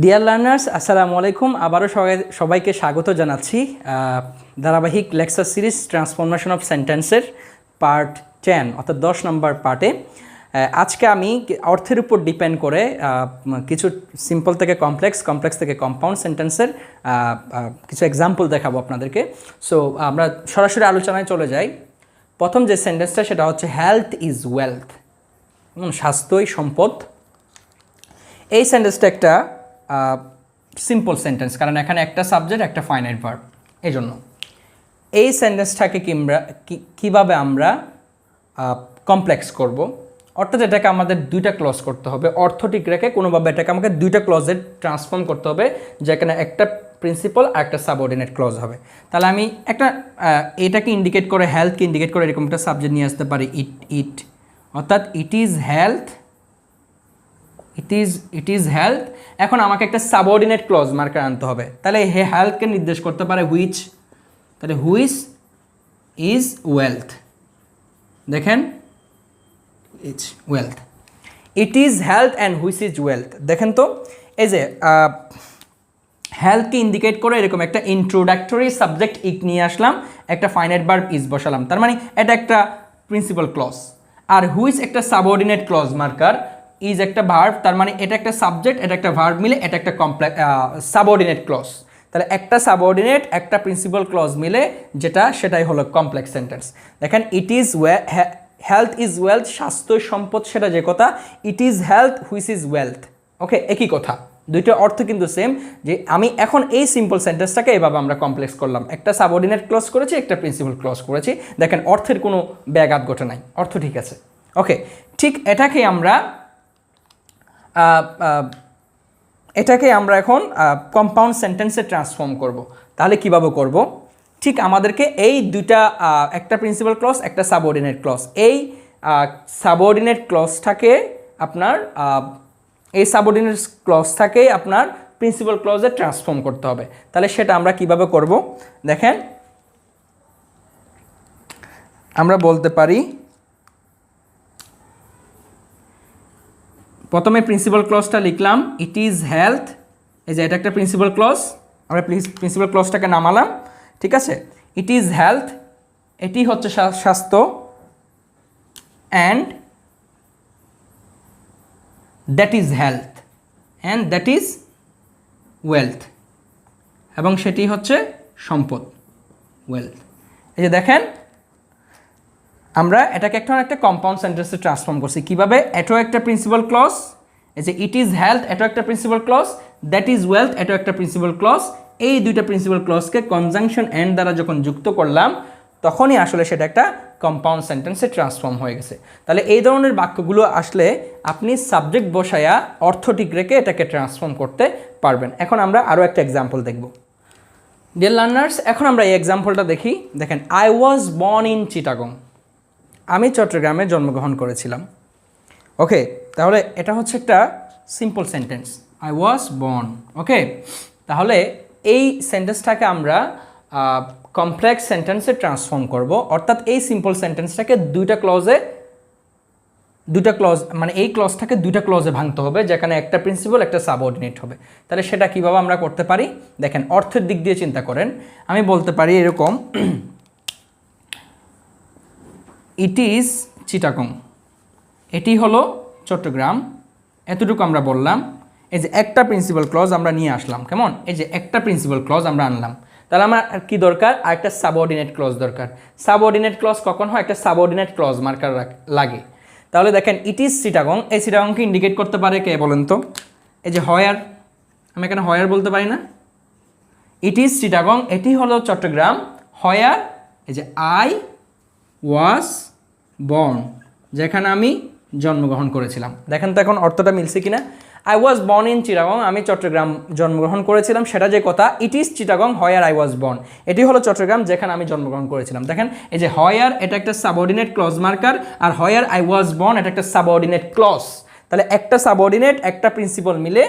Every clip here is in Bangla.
ডিয়ার লার্নার্স, আসসালামু আলাইকুম। আবারও সবাইকে স্বাগত জানাচ্ছি ধারাবাহিক লেকচার সিরিজ ট্রান্সফরমেশন অফ সেন্টেন্সের পার্ট 10 অর্থাৎ 10 নম্বর পার্টে। আজকে আমি অর্থের উপর ডিপেন্ড করে কিছু সিম্পল থেকে কমপ্লেক্স থেকে কম্পাউন্ড সেন্টেন্সের কিছু এক্সাম্পল দেখাবো আপনাদেরকে। সো আমরা সরাসরি আলোচনায় চলে যাই। প্রথম যে সেন্টেন্সটা সেটা হচ্ছে হেলথ ইজ ওয়েলথ, স্বাস্থ্যই সম্পদ। এই সেন্টেন্সটা একটা সিম্পল সেন্টেন্স, কারণ এখানে একটা সাবজেক্ট একটা ফাইনাইট ভার্ব। এই জন্য এই সেন্টেন্সটাকে কীভাবে আমরা কমপ্লেক্স করব, অর্থাৎ এটাকে আমাদের দুইটা ক্লজ করতে হবে। অর্থ ঠিক রেখে কোনোভাবে এটাকে আমাকে দুইটা ক্লজে ট্রান্সফর্ম করতে হবে, যেখানে একটা প্রিন্সিপাল আর একটা সাবঅর্ডিনেট ক্লজ হবে। তাহলে আমি একটা এটাকে ইন্ডিকেট করে, হেলথকে ইন্ডিকেট করে এরকম একটা সাবজেক্ট নিয়ে আসতে পারি, ইট অর্থাৎ ইট is health, it is health. এখন আমাকে একটা সাবঅর্ডিনেট ক্লজ মার্কার আনতে হবে। তাহলে হে হেলথকে নির্দেশ করতে পারে হুইচ, তাহলে হুইচ ইজ ওয়েলথ। দেখেন is wealth, it is health and which is wealth. দেখেন তো, এই যে হেলথকে ইন্ডিকেট করে এরকম একটা ইন্ট্রোডাক্টরি সাবজেক্ট ইট নিয়ে আসলাম, একটা ফাইনাইট ভার্ব ইজ বসালাম, তার মানে এটা একটা প্রিন্সিপাল ক্লজ। আর হুইচ একটা সাবঅর্ডিনেট ক্লজ মার্কার, ইজ একটা ভার্ব, তার মানে এটা একটা সাবজেক্ট, এটা একটা ভার্ব মিলে এটা একটা সাবঅর্ডিনেট ক্লজ। তাহলে একটা সাবঅর্ডিনেট একটা প্রিন্সিপাল ক্লজ মিলে সেটাই হলো কমপ্লেক্স সেন্টেন্স। দেখেন it is health is wealth, স্বাস্থ্য সম্পদ, সেটা যে কথা। It is health which is wealth, okay, একই কথা, দুইটা অর্থ কিন্তু সেম। যে আমি এখন এই সিম্পল সেন্টেন্সটাকে এভাবে আমরা কমপ্লেক্স করলাম, একটা সাবঅর্ডিনেট ক্লজ করেছি, একটা প্রিন্সিপাল ক্লজ করেছি। দেখেন অর্থের কোনো ব্যাঘাত ঘটে নাই, অর্থ ঠিক আছে, ওকে। ঠিক এটাকে আমরা এখন কম্পাউন্ড সেন্টেন্সে ট্রান্সফর্ম করব। তাহলে কিভাবে করব? ঠিক আমাদেরকে এই দুইটা, একটা প্রিন্সিপাল ক্লজ একটা সাবঅর্ডিনেট ক্লজ, এই সাবঅর্ডিনেট ক্লজটাকে আপনার আপনার প্রিন্সিপাল ক্লজে ট্রান্সফর্ম করতে হবে। তাহলে সেটা আমরা কিভাবে করব? দেখেন, আমরা বলতে পারি প্রথমে প্রিন্সিপাল ক্লজটা লিখলাম, ইট ইজ হেলথ। এই যে এটা একটা প্রিন্সিপাল ক্লজ, আমরা প্রিন্সিপাল ক্লজটাকে নামালাম, ঠিক আছে। ইট ইজ হেলথ, এটি হচ্ছে স্বাস্থ্য, and that is health, and that is wealth, এবং সেটি হচ্ছে সম্পদ, ওয়েলথ। এই যে দেখেন, আমরা এটাকে একটা কম্পাউন্ড সেন্টেন্সে ট্রান্সফর্ম করছি। কীভাবে? এটাও একটা প্রিন্সিপাল ক্লজ, এই যে ইট ইজ হেলথ এটাও একটা principal clause, that is wealth এটাও একটা প্রিন্সিপাল ক্লজ। এই দুইটা প্রিন্সিপাল ক্লজকে কনজাংশন এন্ড দ্বারা যখন যুক্ত করলাম, তখনই আসলে সেটা একটা কম্পাউন্ড সেন্টেন্সে ট্রান্সফর্ম হয়ে গেছে। তাহলে এই ধরনের বাক্যগুলো আসলে আপনি সাবজেক্ট বসায়া অর্থ ঠিক রেখে এটাকে ট্রান্সফর্ম করতে পারবেন। এখন আমরা আরও একটা এক্সাম্পল দেখব। ডিয়ার লার্নার্স, এখন আমরা এই এক্সাম্পলটা দেখি। দেখেন, I was born in Chittagong, আমি চট্টগ্রামে জন্মগ্রহণ করেছিলাম, ওকে। তাহলে এটা হচ্ছে একটা simple sentence, I was born, okay. তাহলে এই সেন্টেন্সটাকে আমরা কমপ্লেক্স সেন্টেন্সে ট্রান্সফর্ম করব, অর্থাৎ এই সিম্পল সেন্টেন্সটাকে দুইটা ক্লজ, মানে এই ক্লজটাকে দুইটা ক্লজে ভাঙতে হবে, যেখানে একটা প্রিন্সিপাল একটা সাবঅর্ডিনেট হবে। তাহলে সেটা কিভাবে আমরা করতে পারি? দেখেন, অর্থের দিক দিয়ে চিন্তা করেন। আমি বলতে পারি এরকম, ইট ইজ চিটাগং, এটি হলো চট্টগ্রাম, এতটুকু আমরা বললাম। এই যে একটা প্রিন্সিপাল ক্লজ আমরা নিয়ে আসলাম, কেমন? এই যে একটা প্রিন্সিপাল ক্লজ আমরা আনলাম। তাহলে আমার কি দরকার? আর একটা সাবঅর্ডিনেট ক্লজ দরকার। সাবঅর্ডিনেট ক্লজ কখন হয়? একটা সাবঅর্ডিনেট ক্লজ মার্কার লাগে। তাহলে দেখেন, ইট ইজ চিটাগং, এই চিটাগংকে ইন্ডিকেট করতে পারে কে বলেন তো? এই যে হয়ার, আমি এখানে হয়ার বলতে পারি না? ইট ইজ চিটাগং, এটি হলো চট্টগ্রাম, হয়ার, এই যে আই ওয়াজ বর্ন, যেখানে আমি জন্মগ্রহণ করেছিলাম। দেখেন তো এখন অর্থটা মিলছে কিনা? I was born in Chittagong, আমি চট্টগ্রাম জন্মগ্রহণ করেছিলাম, সেটা যে কথা। ইট ইজ চিটাগং হয়ার আই ওয়াজ বর্ন, এটি হলো চট্টগ্রাম যেখানে আমি জন্মগ্রহণ করেছিলাম। দেখেন, এই যে হয়ার এটা একটা সাবঅর্ডিনেট ক্লজ মার্কার, আর হয়ার আই ওয়াজ বর্ন এটা একটা সাবঅর্ডিনেট ক্লজ। তাহলে একটা সাবঅর্ডিনেট একটা প্রিন্সিপাল মিলে,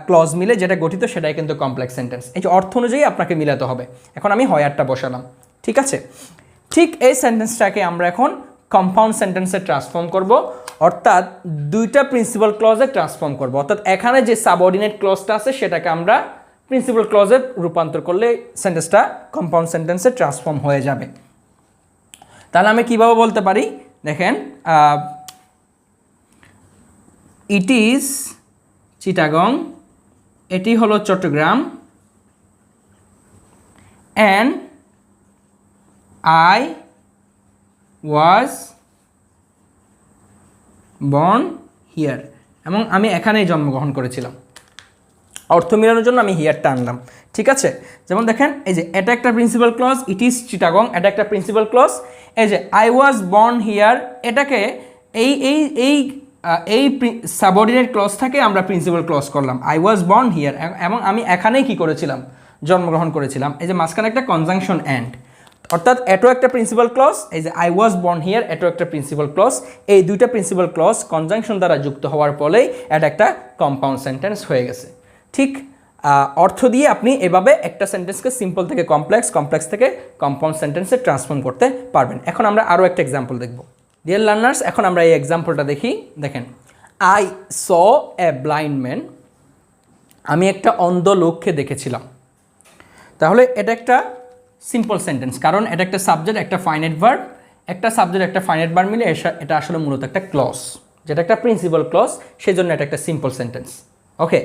ক্লজ মিলে যেটা গঠিত, সেটাই কিন্তু কমপ্লেক্স সেন্টেন্স। এই যে অর্থ অনুযায়ী আপনাকে মিলাতে হবে। এখন আমি হয়ারটা বসালাম, ঠিক আছে। ঠিক এই সেন্টেন্সটাকে আমরা এখন কম্পাউন্ড সেন্টেন্সে ট্রান্সফর্ম করব, অর্থাৎ দুইটা প্রিন্সিপাল ক্লজে ট্রান্সফর্ম করব। অর্থাৎ এখানে যে সাবঅর্ডিনেট ক্লজটা আছে সেটাকে আমরা প্রিন্সিপাল ক্লজে রূপান্তর করলে সেন্টেন্সটা কম্পাউন্ড সেন্টেন্সে ট্রান্সফর্ম হয়ে যাবে। তাহলে আমি কিভাবে বলতে পারি, দেখেন, ইট ইজ চিটাগং, এটি হলো Chattogram, and I was born here, এবং আমি এখানেই জন্মগ্রহণ করেছিলাম। অর্থ মেলানোর জন্য আমি হিয়ারটা আনলাম, ঠিক আছে। যেমন দেখেন, এই যে এটা একটা principal clause, it is Chittagong, এটা একটা প্রিন্সিপাল ক্লজ। এই যে আই ওয়াজ বর্ন হিয়ার, এটাকে এই এই এই এই সাবঅর্ডিনেট ক্লজ থেকে আমরা প্রিন্সিপাল ক্লজ করলাম, আই ওয়াজ বর্ন হিয়ার, এবং আমি এখানেই কি করেছিলাম, জন্মগ্রহণ করেছিলাম। এই যে মাঝখানে একটা কনজাংশন অ্যান্ড, অর্থাৎ এটাও একটা প্রিন্সিপাল ক্লজ, এই যে আই ওয়াজ বর্ন হিয়ার এটাও একটা প্রিন্সিপাল ক্লজ। এই দুইটা প্রিন্সিপাল ক্লজ কনজাংশন দ্বারা যুক্ত হওয়ার ফলেই এটা একটা কম্পাউন্ড সেন্টেন্স হয়ে গেছে। ঠিক অর্থ দিয়ে আপনি এভাবে একটা সেন্টেন্সকে সিম্পল থেকে কমপ্লেক্স, কমপ্লেক্স থেকে কম্পাউন্ড সেন্টেন্সে ট্রান্সফর্ম করতে পারবেন। এখন আমরা আরও একটা এক্সাম্পল দেখব। ডিয়ার লার্নার্স, এখন আমরা এই এক্সাম্পলটা দেখি। দেখেন, I saw a blind man, আমি একটা অন্ধ লোককে দেখেছিলাম। তাহলে এটা একটা সিম্পল সেন্টেন্স, কারণ এটা একটা সাবজেক্ট, একটা ফাইনাইট ভার্ব, একটা সাবজেক্ট একটা ফাইনাইট ভার্ব মিলে এটা আসলে মূলত একটা ক্লজ, যেটা একটা প্রিন্সিপাল ক্লজ, সেই জন্য এটা একটা সিম্পল সেন্টেন্স। ওকে,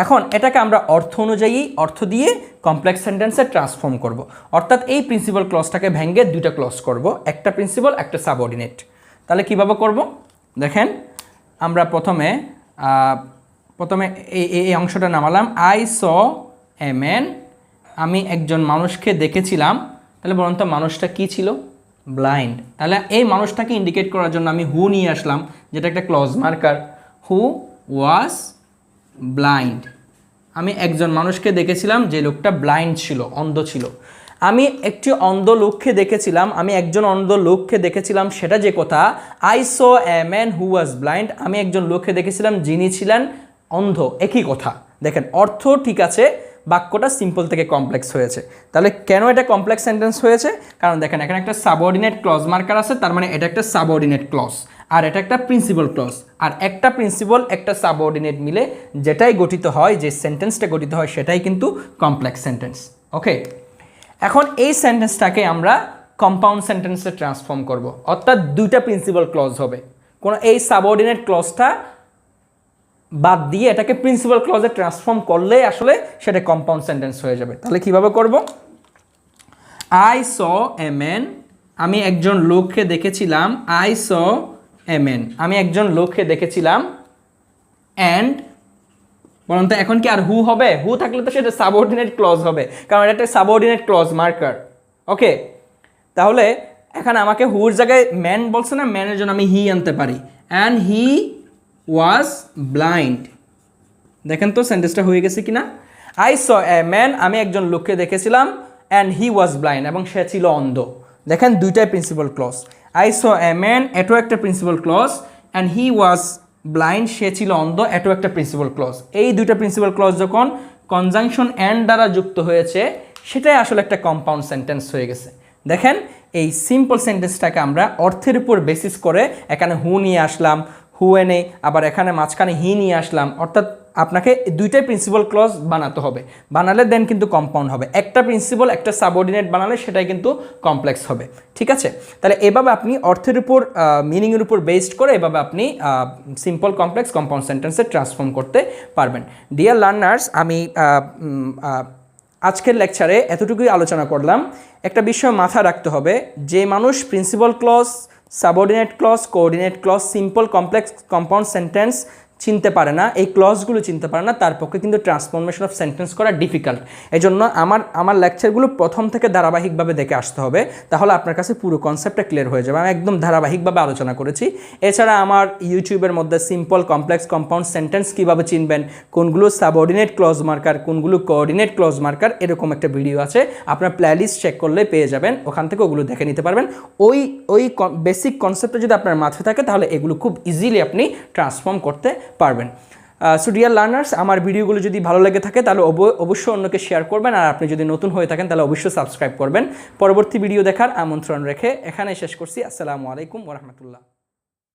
এখন এটাকে আমরা অর্থ অনুযায়ী অর্থ দিয়ে কমপ্লেক্স সেন্টেন্সে ট্রান্সফর্ম করব। অর্থাৎ এই প্রিন্সিপাল ক্লজটাকে ভেঙে দুইটা ক্লজ করব, একটা প্রিন্সিপাল, একটা সাবঅর্ডিনেট। তাহলে কিভাবে করব, দেখেন, আমরা প্রথমে এই অংশটা নামালাম, আই স এ ম্যান, আমি একজন মানুষকে দেখেছিলাম। তাহলে বলুন তো মানুষটা কি ছিল, ব্লাইন্ড। তাহলে এই মানুষটাকে ইন্ডিকেট করার জন্য আমি হু নিয়ে আসলাম, যেটা একটা clause marker, who was blind. আমি একজন মানুষকে দেখেছিলাম যে লোকটা ব্লাইন্ড ছিল, অন্ধ ছিল। আমি একটি অন্ধ লোককে দেখেছিলাম, আমি একজন অন্ধ লোককে দেখেছিলাম, সেটা যে কথা, I saw a man who was blind, আমি একজন লোককে দেখেছিলাম যিনি ছিলেন অন্ধ, একই কথা। দেখেন, অর্থ ঠিক আছে, বাক্যটা সিম্পল থেকে কমপ্লেক্স হয়েছে। তাহলে কেন এটা কমপ্লেক্স সেন্টেন্স হয়েছে, কারণ দেখেন এখানে একটা সাবঅর্ডিনেট ক্লজ মার্কার আছে, তার মানে এটা একটা সাবঅর্ডিনেট ক্লজ, আর এটা একটা প্রিন্সিপাল ক্লজ, আর একটা প্রিন্সিপাল একটা সাবঅর্ডিনেট মিলে যেটাই গঠিত হয়, যে সেন্টেন্সটা গঠিত হয়, সেটাই কিন্তু কমপ্লেক্স সেন্টেন্স। ওকে, এখন এই সেন্টেন্সটাকে আমরা কম্পাউন্ড সেন্টেন্সে ট্রান্সফর্ম করব, অর্থাৎ দুইটা প্রিন্সিপাল ক্লজ হবে, কোনো এই সাবঅর্ডিনেট ক্লজটা বাদ দিয়ে এটাকে প্রিন্সিপাল ক্লজে ট্রান্সফর্ম করলে আসলে সেটা কম্পাউন্ড সেন্টেন্স হয়ে যাবে। তাহলে কিভাবে করব, আই স এ ম্যান, আমি একজন লোককে দেখেছিলাম, আই স এ ম্যান, আমি একজন লোককে দেখেছিলাম, অ্যান্ড বলুন তো এখন কি আর হু হবে, হু থাকলে তো সেটা সাবঅর্ডিনেট ক্লজ হবে, কারণ এটা একটা সাবঅর্ডিনেট ক্লজ মার্কার। ওকে, তাহলে এখানে আমাকে হুর জায়গায় ম্যান বলছে না, ম্যানের জন্য আমি হি আনতে পারি, অ্যান্ড হি ওয়াজ ব্লাইন্ড। দেখেন তো সেন্টেন্সটা হয়ে গেছে কিনা, আই স এ ম্যান, আমি একজন লোককে দেখেছিলাম, অ্যান্ড হি ওয়াজ ব্লাইন্ড, এবং সে ছিল অন্ধ। দেখেন দুইটাই principal clause, I saw a man এটাও একটা principal clause, and he was blind, সে ছিল অন্ধ, এটাও একটা প্রিন্সিপাল ক্লজ। এই দুইটা প্রিন্সিপাল ক্লজ যখন কনজাংশন অ্যান্ড দ্বারা যুক্ত হয়েছে, সেটাই আসলে একটা কম্পাউন্ড সেন্টেন্স হয়ে গেছে। দেখেন, এই সিম্পল সেন্টেন্সটাকে আমরা অর্থের উপর বেসিস করে এখানে হু নিয়ে আসলাম, হু এনে আবার এখানে মাঝখানে হি নিয়ে আসলাম, অর্থাৎ আপনাকে দুইটাই প্রিন্সিপাল ক্লজ বানাতে হবে, বানালে দেন কিন্তু কম্পাউন্ড হবে। একটা প্রিন্সিপাল একটা সাবঅর্ডিনেট বানালে সেটাই কিন্তু কমপ্লেক্স হবে, ঠিক আছে। তাহলে এভাবে আপনি অর্থের উপর মিনিংয়ের উপর বেসড করে এভাবে আপনি সিম্পল কমপ্লেক্স কম্পাউন্ড সেন্টেন্সে ট্রান্সফর্ম করতে পারবেন। ডিয়ার লার্নার্স, আমি আজকের লেকচারে এতটুকুই আলোচনা করলাম। একটা বিষয় মাথায় রাখতে হবে, যে মানুষ principal clause, subordinate clause, coordinate clause, simple complex compound sentence চিনতে পারে না, এই ক্লজগুলো চিনতে পারে না, তার পক্ষে কিন্তু ট্রান্সফরমেশন অফ সেন্টেন্স করা ডিফিকাল্ট। এই জন্য আমার লেকচারগুলো প্রথম থেকে ধারাবাহিকভাবে দেখে আসতে হবে, তাহলে আপনার কাছে পুরো কনসেপ্টটা ক্লিয়ার হয়ে যাবে। আমি একদম ধারাবাহিকভাবে আলোচনা করেছি। এছাড়া আমার ইউটিউবের মধ্যে সিম্পল কমপ্লেক্স কম্পাউন্ড সেন্টেন্স কীভাবে চিনবেন, কোনগুলো সাবঅর্ডিনেট ক্লজ মার্কার, কোনগুলো কোঅর্ডিনেট ক্লজ মার্কার, এরকম একটা ভিডিও আছে, আপনার প্লেলিস্ট চেক করলে পেয়ে যাবেন, ওখান থেকে ওগুলো দেখে নিতে পারবেন। ওই বেসিক কনসেপ্টটা যদি আপনার মাথায় থাকে, তাহলে এগুলো খুব ইজিলি আপনি ট্রান্সফর্ম করতে পারবেন। সো ডিয়ার লার্নার্স, আমার ভিডিওগুলো যদি ভালো লেগে থাকে তাহলে অবশ্যই অন্যকে শেয়ার করবেন, আর আপনি যদি নতুন হয়ে থাকেন তাহলে অবশ্যই সাবস্ক্রাইব করবেন। পরবর্তী ভিডিও দেখার আমন্ত্রণ রেখে এখানে শেষ করছি। আসসালামু আলাইকুম ওয়া রাহমাতুল্লাহ।